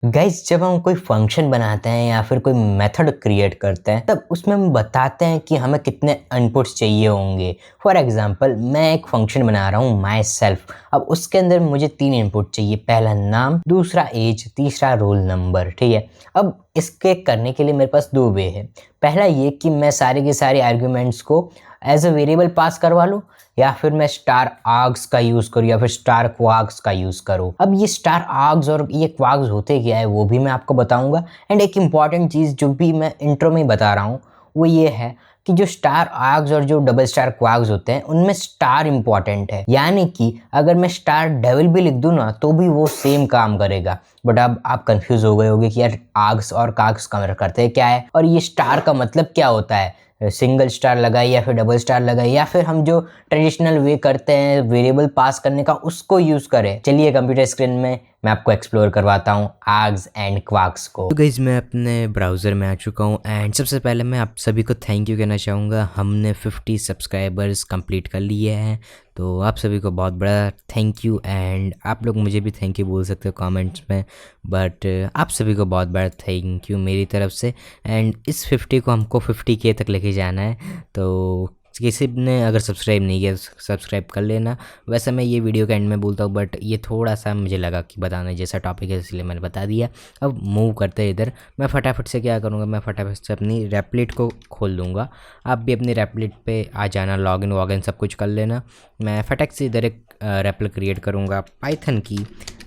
Guys जब हम कोई फंक्शन बनाते हैं या फिर कोई मेथड क्रिएट करते हैं तब उसमें हम बताते हैं कि हमें कितने इनपुट्स चाहिए होंगे। फॉर एग्जांपल मैं एक फंक्शन बना रहा हूँ माई सेल्फ। अब उसके अंदर मुझे 3 इनपुट चाहिए, पहला नाम, दूसरा एज, तीसरा रोल नंबर। ठीक है। अब इसके करने के लिए मेरे पास 2 वे है। पहला ये कि मैं सारे के सारे आर्ग्यूमेंट्स को एज अ वेरिएबल पास करवा लूँ, या फिर मैं स्टार आर्ग्स का यूज करूँ या फिर स्टार क्वार्क्स का यूज करूँ। अब ये स्टार आर्ग्स और ये क्वार्क्स होते क्या है वो भी मैं आपको बताऊंगा। एंड एक इंपॉर्टेंट चीज जो भी मैं इंट्रो में बता रहा हूँ वो ये है कि जो स्टार आर्ग्स और जो डबल स्टार क्वार्क्स होते हैं उनमें स्टार इंपॉर्टेंट है, यानी कि अगर मैं स्टार डेविल भी लिख दूं ना तो भी वो सेम काम करेगा। बट अब आप कंफ्यूज हो गए होंगे कि यार आर्ग्स और कार्क्स का करते क्या है और ये स्टार का मतलब क्या होता है। सिंगल स्टार लगाए या फिर डबल स्टार लगाए या फिर हम जो ट्रेडिशनल वे करते हैं वेरिएबल पास करने का उसको यूज करें। चलिए कंप्यूटर स्क्रीन में मैं आपको एक्सप्लोर करवाता हूँ आर्ग्स एंड क्वार्क्स को। तो गाइज़ मैं अपने ब्राउज़र में आ चुका हूँ एंड सबसे पहले मैं आप सभी को थैंक यू कहना चाहूँगा। हमने 50 सब्सक्राइबर्स कंप्लीट कर लिए हैं, तो आप सभी को बहुत बड़ा थैंक यू। एंड आप लोग मुझे भी थैंक यू बोल सकते हो कमेंट्स में, बट आप सभी को बहुत बड़ा थैंक यू मेरी तरफ से। एंड इस 50 को हमको 50K तक लेके जाना है, तो किसी ने अगर सब्सक्राइब नहीं किया सब्सक्राइब कर लेना। वैसे मैं ये वीडियो के एंड में बोलता हूँ, बट ये थोड़ा सा मुझे लगा कि बताने जैसा टॉपिक है इसलिए मैंने बता दिया। अब मूव करते हैं इधर। मैं फटाफट से क्या करूँगा, मैं फटाफट से अपनी रेपलेट को खोल दूँगा। आप भी अपनी रेपलेट पे आ जाना, लॉगिन वॉगिन सब कुछ कर लेना। मैं फटाक से इधर एक रेपल क्रिएट करूँगा पाइथन की,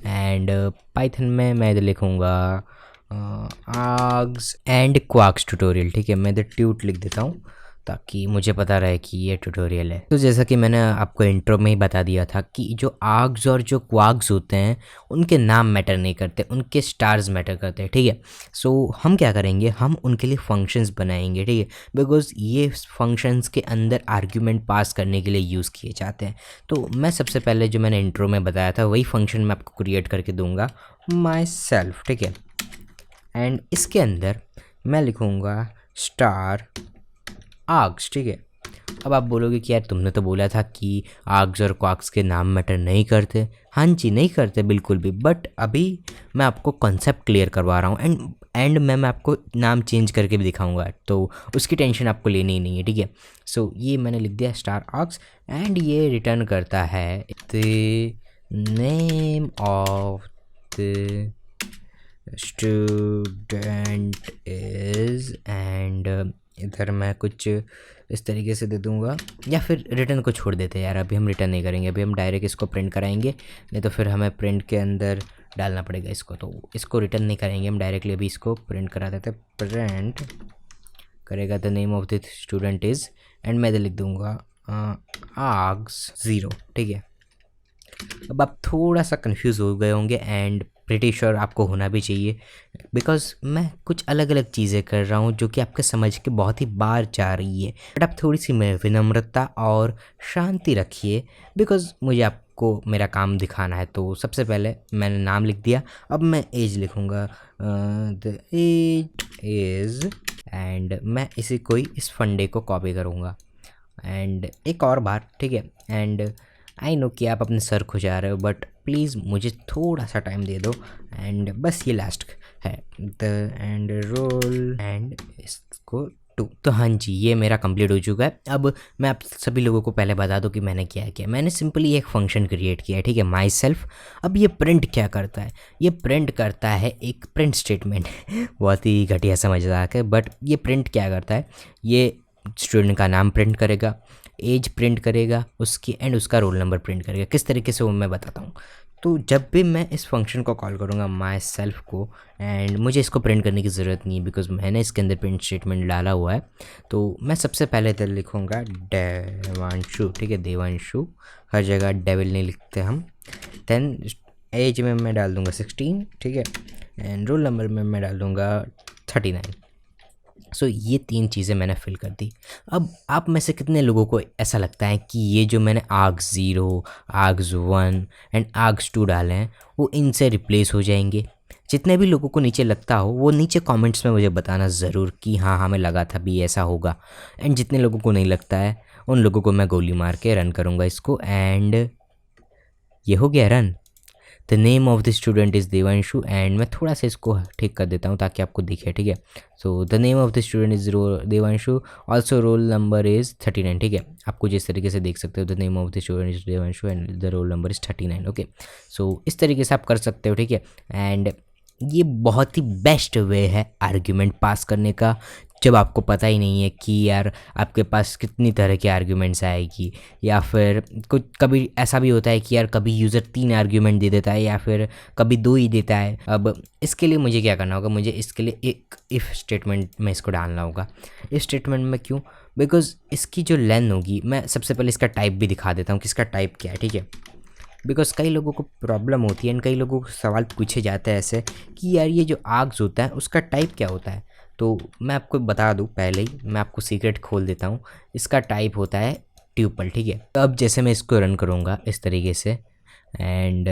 एंड पाइथन में मैं इधर लिखूँगा आर्ग्स एंड क्वार्क्स ट्यूटोरियल। ठीक है, मैं इधर ट्यूट लिख देता हूँ ताकि मुझे पता रहे कि ये ट्यूटोरियल है। तो जैसा कि मैंने आपको इंट्रो में ही बता दिया था कि जो आर्ग्स और जो क्वार्क्स होते हैं उनके नाम मैटर नहीं करते, उनके स्टार्स मैटर करते हैं। ठीक है, सो हम क्या करेंगे, हम उनके लिए फंक्शंस बनाएंगे। ठीक है, बिकॉज ये फंक्शंस के अंदर आर्ग्यूमेंट पास करने के लिए यूज़ किए जाते हैं। तो मैं सबसे पहले जो मैंने इंट्रो में बताया था वही फंक्शन मैं आपको क्रिएट करके दूंगा, माई सेल्फ। ठीक है, एंड इसके अंदर मैं लिखूँगा स्टार आर्ग्स। ठीक है, अब आप बोलोगे कि यार तुमने तो बोला था कि आर्ग्स और क्वार्क्स के नाम मैटर नहीं करते। हाँ जी, नहीं करते बिल्कुल भी, बट अभी मैं आपको कॉन्सेप्ट क्लियर करवा रहा हूँ एंड मैं आपको नाम चेंज करके भी दिखाऊंगा, तो उसकी टेंशन आपको लेनी ही नहीं है। ठीक है, सो ये मैंने लिख दिया स्टार आर्ग्स एंड ये रिटर्न करता है the name of the student is, and इधर मैं कुछ इस तरीके से दे दूंगा, या फिर रिटर्न को छोड़ देते हैं यार। अभी हम रिटर्न नहीं करेंगे, अभी हम डायरेक्ट इसको प्रिंट कराएंगे, नहीं तो फिर हमें प्रिंट के अंदर डालना पड़ेगा इसको। तो इसको रिटर्न नहीं करेंगे हम, डायरेक्टली अभी इसको प्रिंट करा देते हैं। प्रिंट करेगा the name of the student is, and मैं इधर लिख दूँगा आर्ग्स 0। ठीक है, अब आप थोड़ा सा कंफ्यूज हो गए होंगे एंड प्रिटी श्योर आपको होना भी चाहिए, बिकॉज मैं कुछ अलग अलग चीज़ें कर रहा हूँ जो कि आपके समझ के बहुत ही बाहर जा रही है। बट आप थोड़ी सी विनम्रता और शांति रखिए, बिकॉज मुझे आपको मेरा काम दिखाना है। तो सबसे पहले मैंने नाम लिख दिया, अब मैं एज लिखूँगा द एज इज़, एंड मैं इसी कोई इस फंडे को कॉपी करूँगा एंड एक और बार। ठीक है, एंड आई नो कि आप अपने सर खुजा रहे हो, बट प्लीज़ मुझे थोड़ा सा टाइम दे दो। एंड बस ये लास्ट है द एंड रोल एंड इसको 2। तो हाँ जी, ये मेरा कंप्लीट हो चुका है। अब मैं आप सभी लोगों को पहले बता दूं कि मैंने क्या किया। मैंने सिंपली एक फंक्शन क्रिएट किया है। ठीक है, माई सेल्फ। अब ये प्रिंट क्या करता है, ये प्रिंट करता है एक प्रिंट स्टेटमेंट बहुत ही घटिया समझ रहा है, बट ये प्रिंट क्या करता है, ये स्टूडेंट का नाम प्रिंट करेगा, एज प्रिंट करेगा उसकी, एंड उसका रोल नंबर प्रिंट करेगा। किस तरीके से वो मैं बताता हूँ। तो जब भी मैं इस फंक्शन को कॉल करूँगा माई सेल्फ को, एंड मुझे इसको प्रिंट करने की ज़रूरत नहीं है बिकॉज मैंने इसके अंदर प्रिंट स्टेटमेंट डाला हुआ है। तो मैं सबसे पहले इधर लिखूँगा देवांशु। ठीक है, देवांशु, हर जगह डेविल नहीं लिखते हम। देन एज में मैं डाल दूँगा 16। ठीक है, एंड रोल नंबर में मैं डाल दूँगा 39। सो ये 3 चीज़ें मैंने फिल कर दी। अब आप में से कितने लोगों को ऐसा लगता है कि ये जो मैंने आर्ग्स 0, आर्ग्स 1 एंड आर्ग्स 2 डाले हैं वो इनसे रिप्लेस हो जाएंगे? जितने भी लोगों को नीचे लगता हो वो नीचे कमेंट्स में मुझे बताना ज़रूर कि हाँ हमें लगा था भी ऐसा होगा। एंड जितने लोगों को नहीं लगता है उन लोगों को मैं गोली मार के रन करूँगा इसको, एंड ये हो गया run. The name of the student is Devanshu, and मैं थोड़ा सा इसको ठीक कर देता हूँ ताकि आपको दिखे, ठीक है। So the name of the student is Devanshu, also role number is 39, ठीक है। आप कुछ इस तरीके से देख सकते हो, the name of the student is Devanshu and the roll number is 39, okay. So इस तरीके से आप कर सकते हो, ठीक है। एंड ये बहुत ही बेस्ट वे है आर्ग्यूमेंट पास करने का, जब आपको पता ही नहीं है कि यार आपके पास कितनी तरह के आर्ग्यूमेंट्स आएगी, या फिर कुछ कभी ऐसा भी होता है कि यार कभी यूज़र 3 आर्ग्यूमेंट दे देता है या फिर कभी 2 ही देता है। अब इसके लिए मुझे क्या करना होगा, मुझे इसके लिए एक इफ़ स्टेटमेंट में इसको डालना होगा। इस स्टेटमेंट में क्यों, बिकॉज इसकी जो लेंथ होगी, मैं सबसे पहले इसका टाइप भी दिखा देता हूँ कि इसका टाइप क्या है, ठीक है। बिकॉज कई लोगों को प्रॉब्लम होती है एंड कई लोगों को सवाल पूछे जाते हैं ऐसे कि यार ये जो आर्ग्स होता है उसका टाइप क्या होता है। तो मैं आपको बता दूं, पहले ही मैं आपको सीक्रेट खोल देता हूँ, इसका टाइप होता है ट्यूपल, ठीक है। तो अब जैसे मैं इसको रन करूँगा इस तरीके से, एंड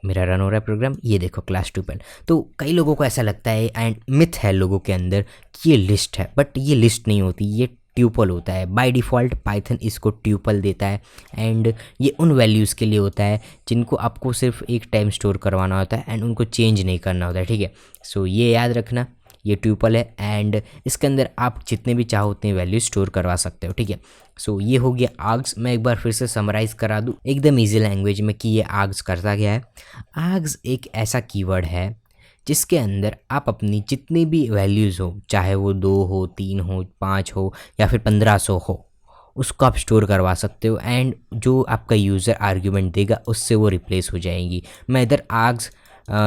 मेरा रन हो रहा है प्रोग्राम, ये देखो क्लास ट्यूपल। तो कई लोगों को ऐसा लगता है एंड मिथ है लोगों के अंदर कि ये लिस्ट है, बट ये लिस्ट नहीं होती, ये ट्यूपल होता है। बाय डिफ़ॉल्ट पाइथन इसको ट्यूपल देता है, एंड ये उन वैल्यूज़ के लिए होता है जिनको आपको सिर्फ एक टाइम स्टोर करवाना होता है एंड उनको चेंज नहीं करना होता है, ठीक है। सो ये याद रखना, ये ट्यूपल है एंड इसके अंदर आप जितने भी चाहो उतनी वैल्यू स्टोर करवा सकते हो, ठीक है। सो ये हो गया आर्ग्स। मैं एक बार फिर से समराइज़ करा दूँ एकदम ईजी लैंग्वेज में कि ये आर्ग्स करता क्या है। आर्ग्स एक ऐसा कीवर्ड है जिसके अंदर आप अपनी जितनी भी वैल्यूज़ हो, चाहे वो 2 हो, 3 हो, 5 हो या फिर 1500 हो, उसको आप स्टोर करवा सकते हो एंड जो आपका यूज़र आर्ग्यूमेंट देगा उससे वो रिप्लेस हो जाएंगी। मैं इधर आर्ग्स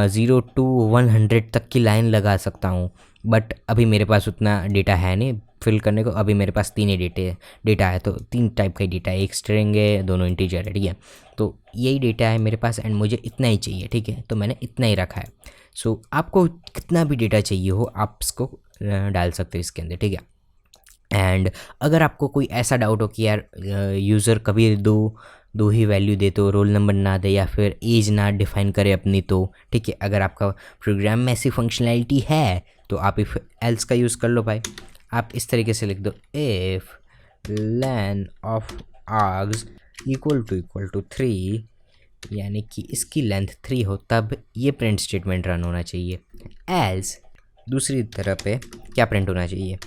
0 to 100 तक की लाइन लगा सकता हूँ, बट अभी मेरे पास उतना डेटा है नहीं फिल करने को। अभी मेरे पास 3 ही डेटा है, तो 3 टाइप का डेटा है, एक स्ट्रिंग है, दोनों इंटीजर है, ठीक है। तो यही डेटा है मेरे पास एंड मुझे इतना ही चाहिए, ठीक है। तो मैंने इतना ही रखा है। सो आपको कितना भी डेटा चाहिए हो आप इसको डाल सकते हो इसके अंदर, ठीक है। एंड अगर आपको कोई ऐसा डाउट हो कि यार यूज़र कभी दो ही वैल्यू दे, तो रोल नंबर ना दे या फिर एज ना डिफाइन करे अपनी, तो ठीक है। अगर आपका प्रोग्राम में ऐसी फंक्शनैलिटी है तो आप इफ एल्स का यूज़ कर लो भाई। आप इस तरीके से लिख दो, if len of args equal to 3, यानी कि इसकी लेंथ 3 हो, तब ये प्रिंट स्टेटमेंट रन होना चाहिए। एल्स दूसरी तरह पे क्या प्रिंट होना चाहिए,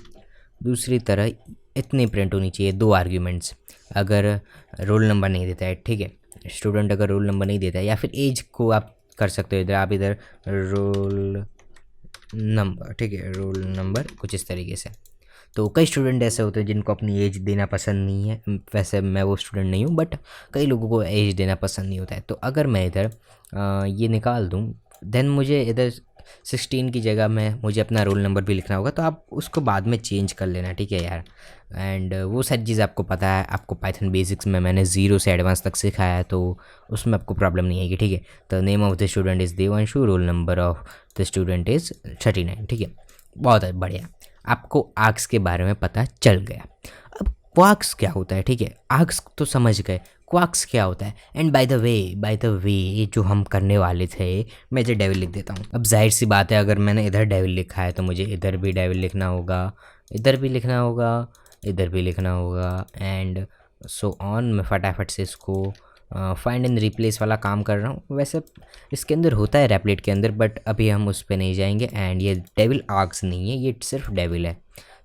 दूसरी तरह इतनी प्रिंट होनी चाहिए 2 आर्ग्यूमेंट्स। अगर रोल नंबर नहीं देता है, ठीक है, स्टूडेंट अगर रोल नंबर नहीं देता है या फिर एज को आप कर सकते हो, इधर आप इधर रोल नंबर, ठीक है, रोल नंबर कुछ इस तरीके से। तो कई स्टूडेंट ऐसे होते हैं जिनको अपनी एज देना पसंद नहीं है, वैसे मैं वो स्टूडेंट नहीं हूँ, बट कई लोगों को एज देना पसंद नहीं होता है। तो अगर मैं इधर ये निकाल दूँ, देन मुझे इधर 16 की जगह में मुझे अपना रोल नंबर भी लिखना होगा, तो आप उसको बाद में चेंज कर लेना, ठीक है यार। एंड वो सारी चीज़ आपको पता है, आपको पाइथन बेसिक्स में मैंने 0 से एडवांस तक सिखाया है, तो उसमें आपको प्रॉब्लम नहीं आएगी, ठीक है। तो name of the student is Devanshu, roll number of the student is 39, ठीक है। बहुत बढ़िया, आपको आर्ग्स के बारे में पता चल गया। अब क्वार्क्स क्या होता है, ठीक है, आर्ग्स तो समझ गए, क्वार्क्स क्या होता है। एंड बाय द वे जो हम करने वाले थे, मैं इधर डेविल लिख देता हूँ। अब जाहिर सी बात है, अगर मैंने इधर डेविल लिखा है तो मुझे इधर भी डेविल लिखना होगा, इधर भी लिखना होगा, इधर भी लिखना होगा, एंड सो ऑन। मैं फटाफट से इसको फाइंड एंड रिप्लेस वाला काम कर रहा हूँ। वैसे इसके अंदर होता है रेपलेट के अंदर, बट अभी हम उस पर नहीं जाएंगे। एंड ये डेविल आर्ग्स नहीं है, ये सिर्फ डेविल है।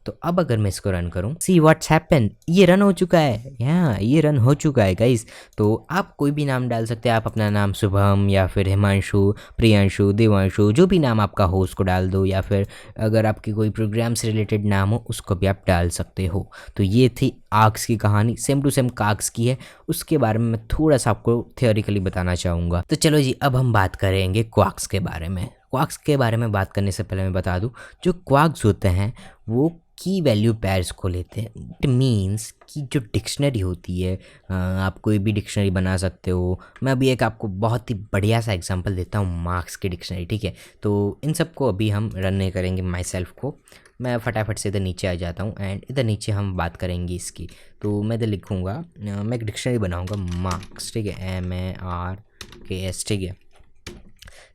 तो अब अगर मैं इसको रन करूं, सी व्हाट्स हैपन, ये रन हो चुका है, हाँ ये रन हो चुका है गाइस। तो आप कोई भी नाम डाल सकते हैं, आप अपना नाम शुभम या फिर हिमांशु, प्रियांशु, देवांशु, जो भी नाम आपका हो उसको डाल दो, या फिर अगर आपकी कोई प्रोग्राम से रिलेटेड नाम हो उसको भी आप डाल सकते हो। तो ये थी आर्ग्स की कहानी, सेम टू सेम क्वार्क्स की है। उसके बारे में मैं थोड़ा सा आपको थियोरिकली बताना चाहूँगा। तो चलो जी, अब हम बात करेंगे क्वार्क्स के बारे में। क्वार्क्स के बारे में बात करने से पहले मैं बता दूं, जो क्वार्क्स होते हैं वो की वैल्यू पेयर्स को लेते हैं। इट मीन्स कि जो डिक्शनरी होती है, आप कोई भी डिक्शनरी बना सकते हो। मैं अभी एक आपको बहुत ही बढ़िया सा एग्जांपल देता हूँ, मार्क्स की डिक्शनरी, ठीक है। तो इन सब को अभी हम रन नहीं करेंगे माई सेल्फ को। मैं फटाफट से इधर नीचे आ जाता हूँ एंड इधर नीचे हम बात करेंगे इसकी। तो मैं इधर लिखूँगा, मैं एक डिक्शनरी बनाऊँगा मार्क्स, ठीक है, MARKS, ठीक है।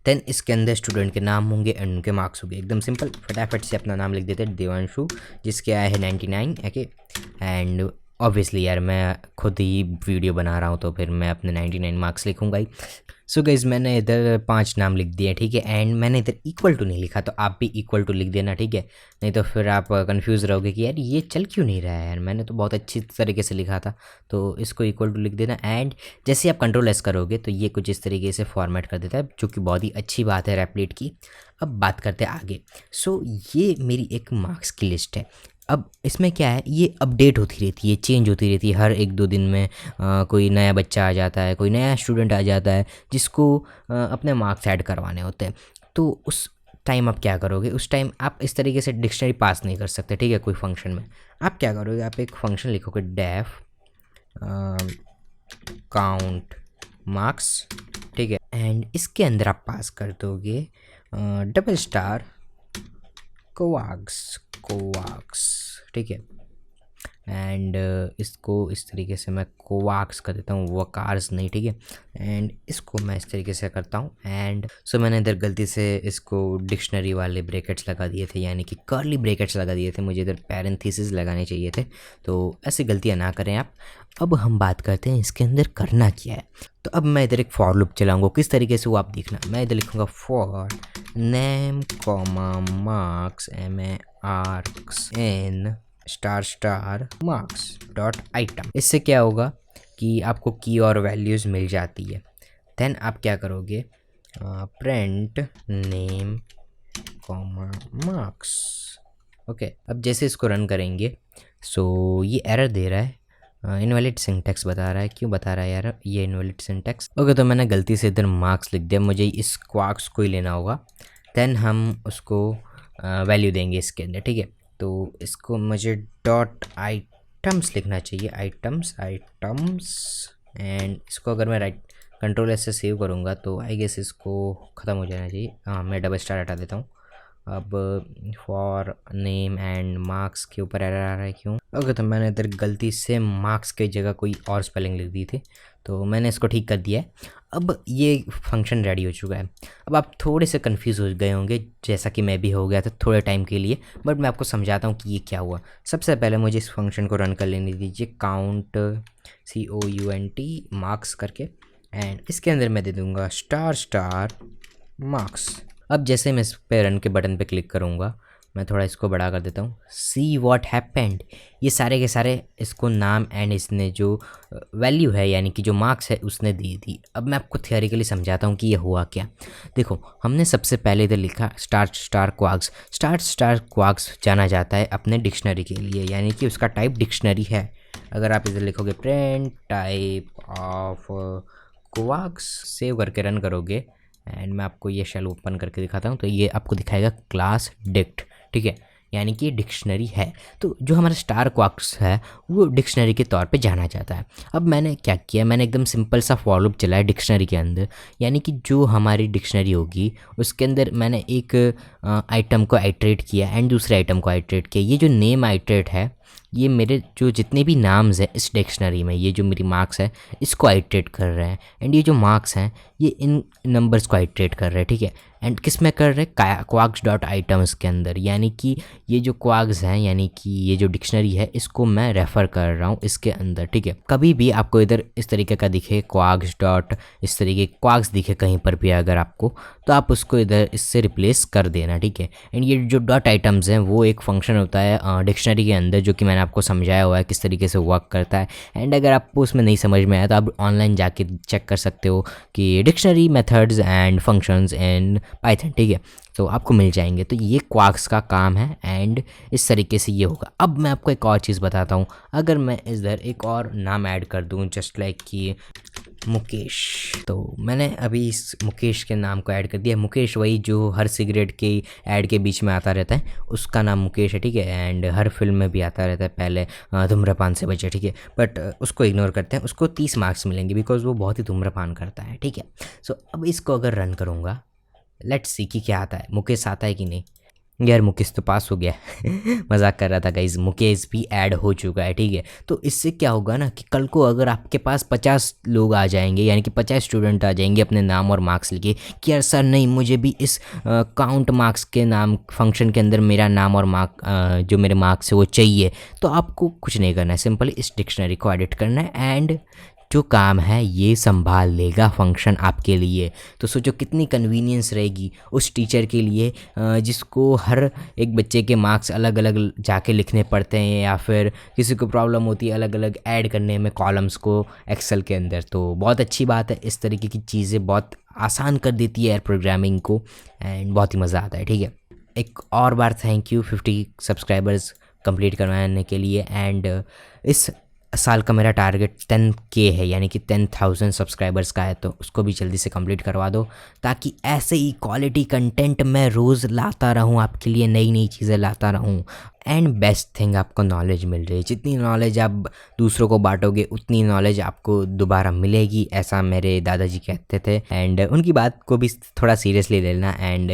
देन इसके अंदर स्टूडेंट के नाम होंगे एंड उनके मार्क्स होंगे। एकदम सिंपल, फटाफट से अपना नाम लिख देते हैं, देवांशु, जिसके आया है 99, ओके। एंड ऑब्वियसली यार मैं खुद ही वीडियो बना रहा हूँ तो फिर मैं अपने 99 मार्क्स लिखूँगा ही। सो गाइस मैंने इधर 5 नाम लिख दिए, ठीक है, एंड मैंने इधर इक्वल टू नहीं लिखा, तो आप भी इक्वल टू लिख देना, ठीक है, नहीं तो फिर आप कंफ्यूज रहोगे कि यार ये चल क्यों नहीं रहा है यार, मैंने तो बहुत अच्छी तरीके से लिखा था। तो इसको इक्वल टू लिख देना, एंड जैसे आप कंट्रोल एस करोगे तो ये कुछ इस तरीके से फॉर्मेट कर देता है, जो कि बहुत ही अच्छी बात है रैपलेट की। अब बात करते हैं आगे। सो ये मेरी एक मार्क्स की लिस्ट है। अब इसमें क्या है, ये अपडेट होती रहती है, चेंज होती रहती है, हर 1-2 दिन में कोई नया बच्चा आ जाता है, कोई नया स्टूडेंट आ जाता है जिसको अपने मार्क्स ऐड करवाने होते हैं। तो उस टाइम आप क्या करोगे, उस टाइम आप इस तरीके से डिक्शनरी पास नहीं कर सकते, ठीक है, कोई फंक्शन में। आप क्या करोगे, आप एक फंक्शन लिखोगे डेफ काउंट मार्क्स, ठीक है, एंड इसके अंदर आप पास कर दोगे डबल स्टार कोवाक्स, ठीक है, एंड इसको इस तरीके से मैं कोवाक्स कर देता हूँ, वकार्स नहीं, ठीक है, एंड इसको मैं इस तरीके से करता हूँ। एंड सो मैंने इधर गलती से इसको डिक्शनरी वाले ब्रैकेट्स लगा दिए थे, यानी कि कर्ली ब्रैकेट्स लगा दिए थे, मुझे इधर पैरेंथेसिस लगाने चाहिए थे, तो ऐसी गलतियाँ ना करें आप। अब हम बात करते हैं इसके अंदर करना क्या है। तो अब मैं इधर एक फॉर लूप चलाऊँगा, किस तरीके से वो आप देखना। मैं इधर लिखूँगा for name comma marks MARKS star marks dot item. इससे क्या होगा कि आपको की और वैल्यूज़ मिल जाती है। देन आप क्या करोगे, print name comma marks, okay. अब जैसे इसको रन करेंगे, सो ये एरर दे रहा है, इनवैलिड सिंटैक्स बता रहा है। क्यों बता रहा है यार ये इनवैलिड सिंटैक्स? ओके, तो मैंने गलती से इधर मार्क्स लिख दिया, मुझे इस क्वार्क्स को ही लेना होगा। देन हम उसको वैल्यू देंगे इसके अंदर, ठीक है। तो इसको मुझे डॉट आइटम्स लिखना चाहिए, आइटम्स, एंड इसको अगर मैं राइट कंट्रोल एस से सेव करूँगा तो आई गेस इसको ख़त्म हो जाना चाहिए। हाँ, मैं डबल स्टार हटा देता हूँ। अब फॉर नेम एंड मार्क्स के ऊपर एरर आ रहा है, क्यों? ओके, तो मैंने इधर गलती से मार्क्स की जगह कोई और स्पेलिंग लिख दी थी, तो मैंने इसको ठीक कर दिया है। अब ये फंक्शन रेडी हो चुका है। अब आप थोड़े से कंफ्यूज हो गए होंगे, जैसा कि मैं भी हो गया था थोड़े टाइम के लिए, बट मैं आपको समझाता हूँ कि ये क्या हुआ। सबसे पहले मुझे इस फंक्शन को रन कर लेने दीजिए, काउंट COUNT मार्क्स करके, एंड इसके अंदर मैं दे दूँगा स्टार मार्क्स। अब जैसे मैं इस पे रन के बटन पे क्लिक करूँगा, मैं थोड़ा इसको बड़ा कर देता हूँ। सी वॉट हैपेंड, ये सारे के सारे इसको नाम एंड इसने जो वैल्यू है यानी कि जो मार्क्स है उसने दी थी। अब मैं आपको थियोरिकली समझाता हूँ कि ये हुआ क्या। देखो, हमने सबसे पहले इधर लिखा स्टार क्वार्क्स जाना जाता है अपने डिक्शनरी के लिए, यानी कि उसका टाइप डिक्शनरी है। अगर आप इधर लिखोगे print type of quarks, save करके रन करोगे, एंड मैं आपको ये शेल ओपन करके दिखाता हूँ, तो ये आपको दिखाएगा क्लास डिक्ट, ठीक है, यानी कि डिक्शनरी है। तो जो हमारा स्टार क्वार्क्स है वो डिक्शनरी के तौर पे जाना जाता है। अब मैंने क्या किया, मैंने एकदम सिंपल सा फॉर लूप चलाया डिक्शनरी के अंदर, यानी कि जो हमारी डिक्शनरी होगी उसके अंदर मैंने एक आइटम को आइट्रेट किया एंड दूसरे आइटम को आइट्रेट किया। ये जो नेम आइट्रेट है, ये मेरे जो जितने भी नाम्स हैं इस डिक्शनरी में, ये जो मेरी मार्क्स है इसको आइट्रेट कर रहे हैं, एंड ये जो मार्क्स हैं ये इन नंबर्स को आइट्रेट कर रहे हैं, ठीक है। एंड किस में कर रहे हैं, क्वार्क्स डॉट आइटम्स के अंदर, यानी कि ये जो क्वार्क्स हैं यानी कि ये जो डिक्शनरी है इसको मैं रेफ़र कर रहा हूँ इसके अंदर, ठीक है। कभी भी आपको इधर इस तरीके का दिखे क्वार्क्स डॉट, इस तरीके क्वार्क्स दिखे कहीं पर भी अगर आपको, तो आप उसको इधर इससे रिप्लेस कर देना, ठीक है। एंड ये जो डॉट आइटम्स हैं वो एक फंक्शन होता है डिक्शनरी के अंदर, जो कि मैंने आपको समझाया हुआ है किस तरीके से वर्क करता है। एंड अगर आपको उसमें नहीं समझ में आया तो आप ऑनलाइन जाके चेक कर सकते हो कि dictionary methods and functions in Python, ठीक है, तो आपको मिल जाएंगे। तो ये क्वार्क्स का काम है एंड इस तरीके से ये होगा। अब मैं आपको एक और चीज़ बताता हूँ, अगर मैं इधर एक और नाम ऐड कर दूँ, जस्ट लाइक कि मुकेश, तो मैंने अभी इस मुकेश के नाम को ऐड कर दिया। मुकेश वही जो हर सिगरेट के ऐड के बीच में आता रहता है, उसका नाम मुकेश है, ठीक है, एंड हर फिल्म में भी आता रहता है पहले धूम्रपान से बचे, ठीक है, बट उसको इग्नोर करते हैं, उसको 30 मार्क्स मिलेंगे बिकॉज वो बहुत ही धूम्रपान करता है, ठीक है। सो अब इसको अगर रन करूँगा, लेट्स सी कि क्या आता है, मुकेश आता है कि नहीं। यार मुकेश तो पास हो गया मजाक कर रहा था गाइज, मुकेश भी ऐड हो चुका है, ठीक है। तो इससे क्या होगा ना कि कल को अगर आपके पास 50 लोग आ जाएंगे, यानी कि 50 स्टूडेंट आ जाएंगे अपने नाम और मार्क्स लेके कि यार सर नहीं, मुझे भी इस काउंट मार्क्स के नाम फंक्शन के अंदर मेरा नाम और जो मेरे मार्क्स है वो चाहिए, तो आपको कुछ नहीं करना है, सिंपली इस डिक्शनरी को एडिट करना है एंड जो काम है ये संभाल लेगा फंक्शन आपके लिए। तो सोचो कितनी कन्वीनियंस रहेगी उस टीचर के लिए जिसको हर एक बच्चे के मार्क्स अलग अलग जाके लिखने पड़ते हैं, या फिर किसी को प्रॉब्लम होती है अलग अलग ऐड करने में कॉलम्स को एक्सेल के अंदर। तो बहुत अच्छी बात है, इस तरीके की चीज़ें बहुत आसान कर देती है यार प्रोग्रामिंग को, एंड बहुत ही मज़ा आता है। ठीक है, एक और बार थैंक यू 50 सब्सक्राइबर्स कंप्लीट करवाने के लिए। एंड इस साल का मेरा टारगेट 10K है, यानी कि 10,000 सब्सक्राइबर्स का है, तो उसको भी जल्दी से कंप्लीट करवा दो ताकि ऐसे ही क्वालिटी कंटेंट मैं रोज़ लाता रहूँ आपके लिए, नई नई चीज़ें लाता रहूँ। एंड बेस्ट थिंग, आपको नॉलेज मिल रही है। जितनी नॉलेज आप दूसरों को बांटोगे उतनी नॉलेज आपको दोबारा मिलेगी, ऐसा मेरे दादाजी कहते थे। एंड उनकी बात को भी थोड़ा सीरियसली लेना, एंड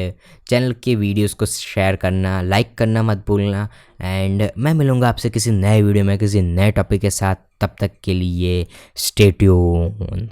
चैनल के वीडियोस को शेयर करना, लाइक करना मत भूलना। एंड मैं मिलूँगा आपसे किसी नए वीडियो में किसी नए टॉपिक के साथ, तब तक के लिए स्टे ट्यून।